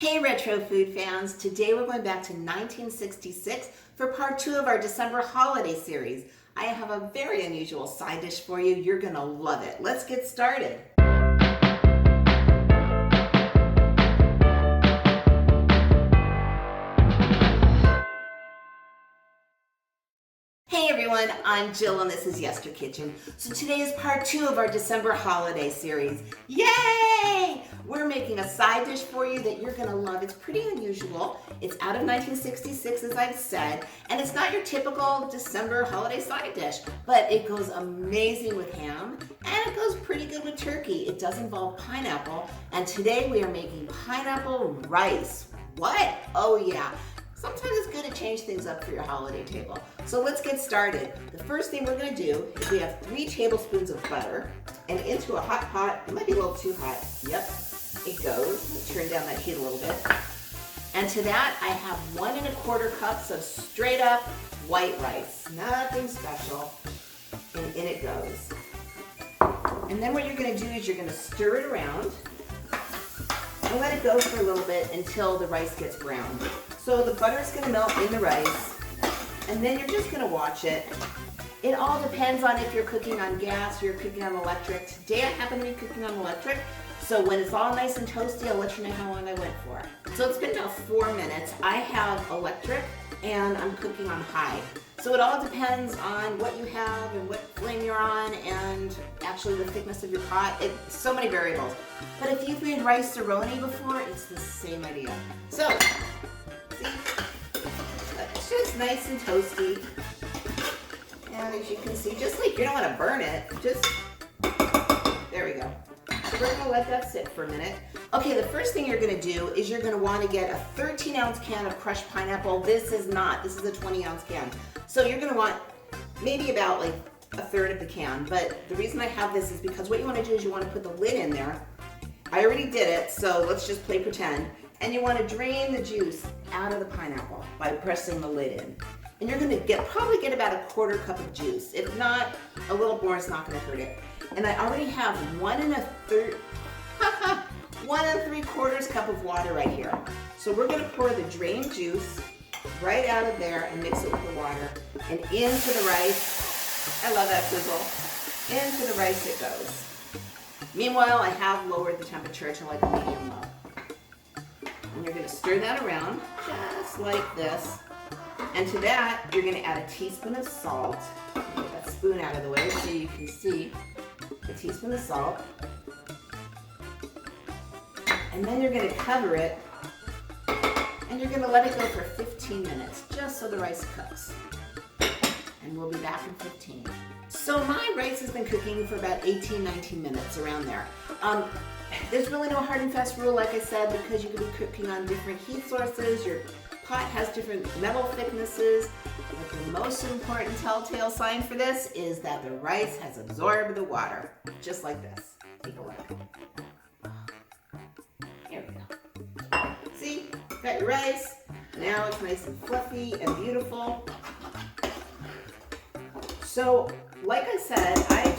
Hey retro food fans, today we're going back to 1966 for part 2 of our December holiday series. I have a very unusual side dish for you. You're gonna love it. Let's get started. Hey everyone, I'm Jill and this is YesterKitchen. So today is part 2 of our December holiday series. Yay! We're making a side dish for you that you're gonna love. It's pretty unusual. It's out of 1966, as I've said, and it's not your typical December holiday side dish, but it goes amazing with ham and it goes pretty good with turkey. It does involve pineapple, and today we are making pineapple rice. What? Oh yeah. Sometimes it's good to change things up for your holiday table. So let's get started. The first thing we're gonna do is we have 3 tablespoons of butter, and into a hot pot, it might be a little too hot. Yep, it goes. Turn down that heat a little bit. And to that, I have 1 1/4 cups of straight up white rice. Nothing special. And in it goes. And then what you're gonna do is you're gonna stir it around and let it go for a little bit until the rice gets brown. So the butter is gonna melt in the rice, and then you're just gonna watch it. It all depends on if you're cooking on gas or you're cooking on electric. Today I happen to be cooking on electric, so when it's all nice and toasty, I'll let you know how long I went for. So it's been about 4 minutes. I have electric, and I'm cooking on high. So it all depends on what you have and what flame you're on and actually the thickness of your pot. It's so many variables. But if you've made rice roni before, it's the same idea. So, see, it's just nice and toasty. And as you can see, just like you don't want to burn it, just, there we go. So we're gonna let that sit for a minute. Okay, the first thing you're gonna do is you're gonna wanna get a 13-ounce can of crushed pineapple. This is a 20-ounce can. So you're gonna want maybe about like a third of the can. But the reason I have this is because what you wanna do is you wanna put the lid in there. I already did it, so let's just play pretend. And you wanna drain the juice out of the pineapple by pressing the lid in. And you're gonna probably get about a 1/4 cup of juice. If not, a little more is not gonna hurt it. And I already have 1 3/4 cup of water right here. So we're gonna pour the drained juice right out of there and mix it with the water and into the rice. I love that sizzle. Into the rice it goes. Meanwhile, I have lowered the temperature to like a medium low. And you're gonna stir that around just like this. And to that, you're gonna add a teaspoon of salt. Get that spoon out of the way so you can see. A teaspoon of salt. And then you're gonna cover it and you're gonna let it go for 15 minutes, just so the rice cooks. And we'll be back in 15. So my rice has been cooking for about 18, 19 minutes, around there. There's really no hard and fast rule, like I said, because you could be cooking on different heat sources. Your pot has different metal thicknesses. But the most important telltale sign for this is that the rice has absorbed the water, just like this. Take a look. Here we go. See, got your rice. Now it's nice and fluffy and beautiful. So, like I said, I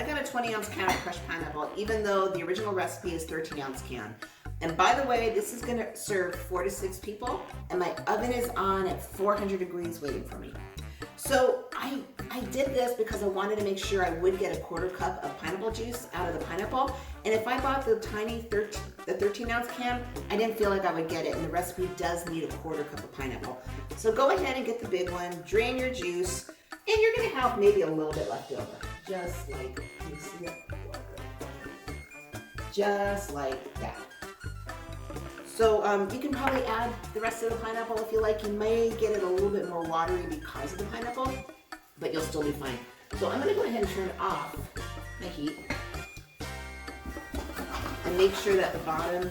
got a 20-ounce can of crushed pineapple, even though the original recipe is 13-ounce can. And by the way, this is gonna serve 4 to 6 people, and my oven is on at 400 degrees waiting for me. So I did this because I wanted to make sure I would get a 1/4 cup of pineapple juice out of the pineapple. And if I bought the tiny 13-ounce can, I didn't feel like I would get it, and the recipe does need a 1/4 cup of pineapple. So go ahead and get the big one, drain your juice, and you're gonna have maybe a little bit left over. Just like, you see it? Just like that. So you can probably add the rest of the pineapple if you like. You may get it a little bit more watery because of the pineapple, but you'll still be fine. So I'm gonna go ahead and turn off the heat and make sure that the bottom,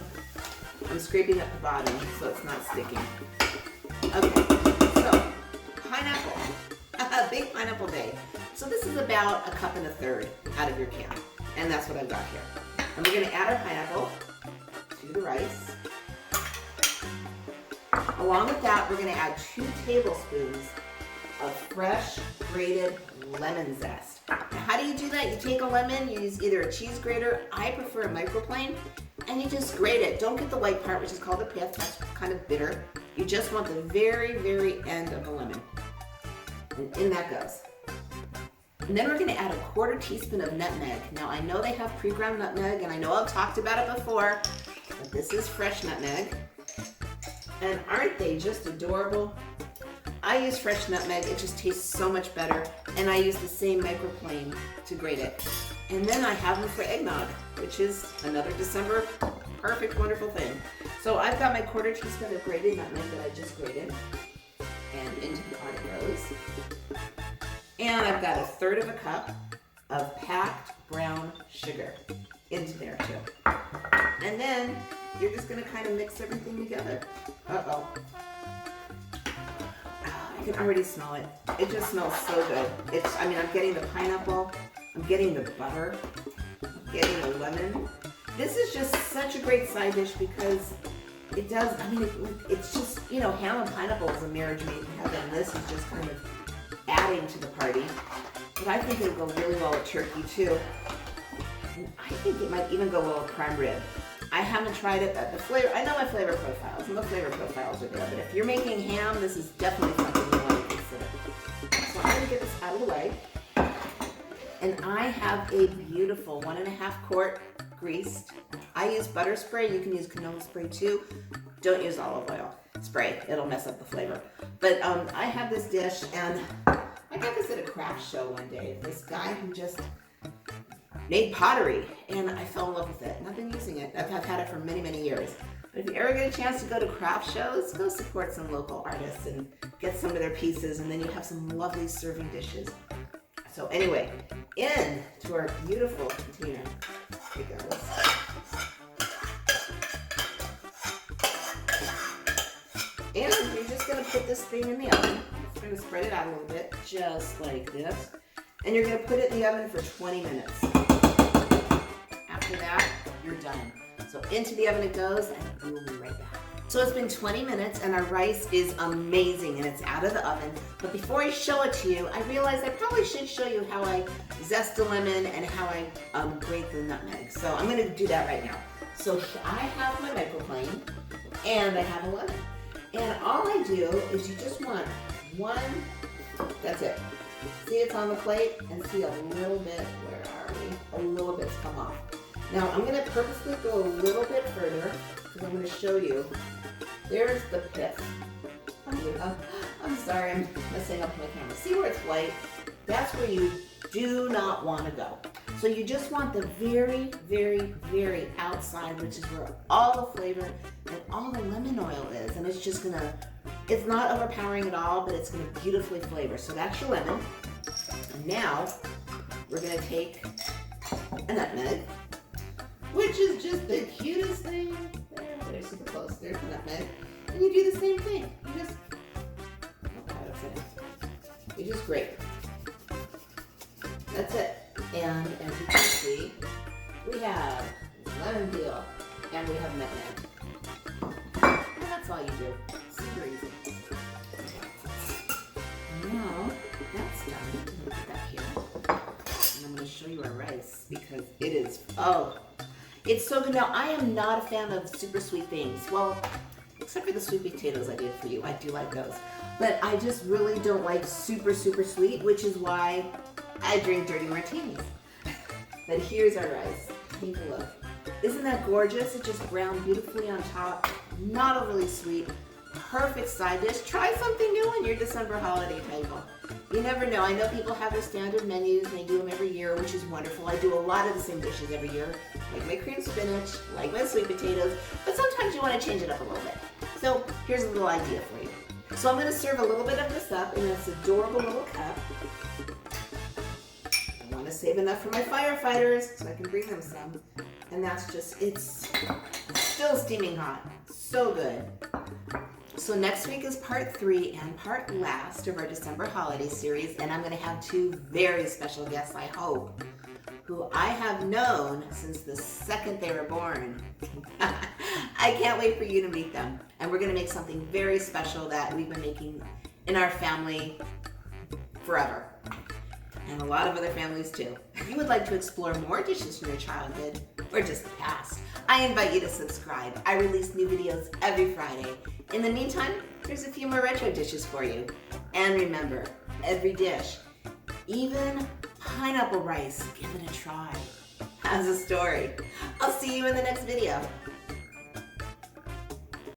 I'm scraping up the bottom so it's not sticking. Okay, so pineapple, a big pineapple day. So this is about 1.25 cups out of your can, and that's what I've got here. And we're gonna add our pineapple to the rice. Along with that, we're gonna add 2 tablespoons of fresh grated lemon zest. Now, how do you do that? You take a lemon, you use either a cheese grater. I prefer a microplane. and you just grate it. Don't get the white part, which is called the pith. That's kind of bitter. You just want the very, very end of the lemon. And in that goes. And then we're gonna add a 1/4 teaspoon of nutmeg. Now I know they have pre-ground nutmeg, and I know I've talked about it before, but this is fresh nutmeg. And aren't they just adorable? I use fresh nutmeg, it just tastes so much better. And I use the same microplane to grate it. And then I have them for eggnog, which is another December perfect, wonderful thing. So I've got my 1/4 teaspoon of grated nutmeg that I just grated. And into the pot it goes. And I've got 1/3 cup of packed brown sugar into there too. And then you're just gonna kind of mix everything together. Uh-oh. I can already smell it. It just smells so good. I'm getting the pineapple, I'm getting the butter, I'm getting the lemon. This is just such a great side dish because it does, it's just, ham and pineapple is a marriage made in heaven. This is just kind of adding to the party. But I think it'll go really well with turkey too. And I think it might even go well with prime rib. I haven't tried it, but I know my flavor profiles, and the flavor profiles are good, but if you're making ham, this is definitely something you want to consider. So I'm going to get this out of the way. And I have a beautiful 1.5 quart greased. I use butter spray, you can use canola spray too. Don't use olive oil spray, it'll mess up the flavor. But I have this dish, and I got this at a craft show one day. This guy who just made pottery, and I fell in love with it, and I've been using it. I've had it for many, many years. But if you ever get a chance to go to craft shows, go support some local artists and get some of their pieces, and then you have some lovely serving dishes. So anyway, into our beautiful container it goes. And you're just gonna put this thing in the oven. Just gonna spread it out a little bit, just like this. And you're gonna put it in the oven for 20 minutes. After that, you're done. So into the oven it goes, and we'll be right back. So it's been 20 minutes, and our rice is amazing, and it's out of the oven. But before I show it to you, I realized I probably should show you how I zest the lemon and how I grate the nutmeg. So I'm gonna do that right now. So I have my microplane, and I have a lemon. And all I do is you just want one, that's it. See, it's on the plate, and see a little bit, where are we? A little bit's come off. Now I'm gonna purposely go a little bit further, because I'm gonna show you. There's the pith. I'm sorry, I'm messing up my camera. See where it's white? That's where you do not want to go. So you just want the very, very, very outside, which is where all the flavor and all the lemon oil is. And it's just gonna, it's not overpowering at all, but it's gonna beautifully flavor. So that's your lemon. And now we're gonna take a nutmeg, which is just the cutest thing. They're super close. There's the nutmeg. And you do the same thing. You just grate. That's it. And as you can see, we have lemon peel and we have nutmeg. And that's all you do. Super easy. Now that's done. I'm going to put that here. And I'm going to show you our rice because it is, it's so good. Now, I am not a fan of super sweet things. Well, except for the sweet potatoes I did for you. I do like those. But I just really don't like super, super sweet, which is why I drink dirty martinis. But here's our rice. Take a look. Isn't that gorgeous? It just browned beautifully on top. Not overly sweet. Perfect side dish. Try something new on your December holiday table. You never know. I know people have their standard menus and they do them every year, which is wonderful. I do a lot of the same dishes every year, like my cream spinach, like my sweet potatoes, but sometimes you want to change it up a little bit. So here's a little idea for you. So I'm going to serve a little bit of this up in this adorable little cup. I want to save enough for my firefighters so I can bring them some. And that's just, it's still steaming hot. So good. So next week is part 3 and part last of our December holiday series, and I'm going to have 2 very special guests, I hope, who I have known since the second they were born. I can't wait for you to meet them. And we're going to make something very special that we've been making in our family forever. and a lot of other families too. If you would like to explore more dishes from your childhood, or just the past, I invite you to subscribe. I release new videos every Friday. In the meantime, there's a few more retro dishes for you. And remember, every dish, even pineapple rice, give it a try, has a story. I'll see you in the next video.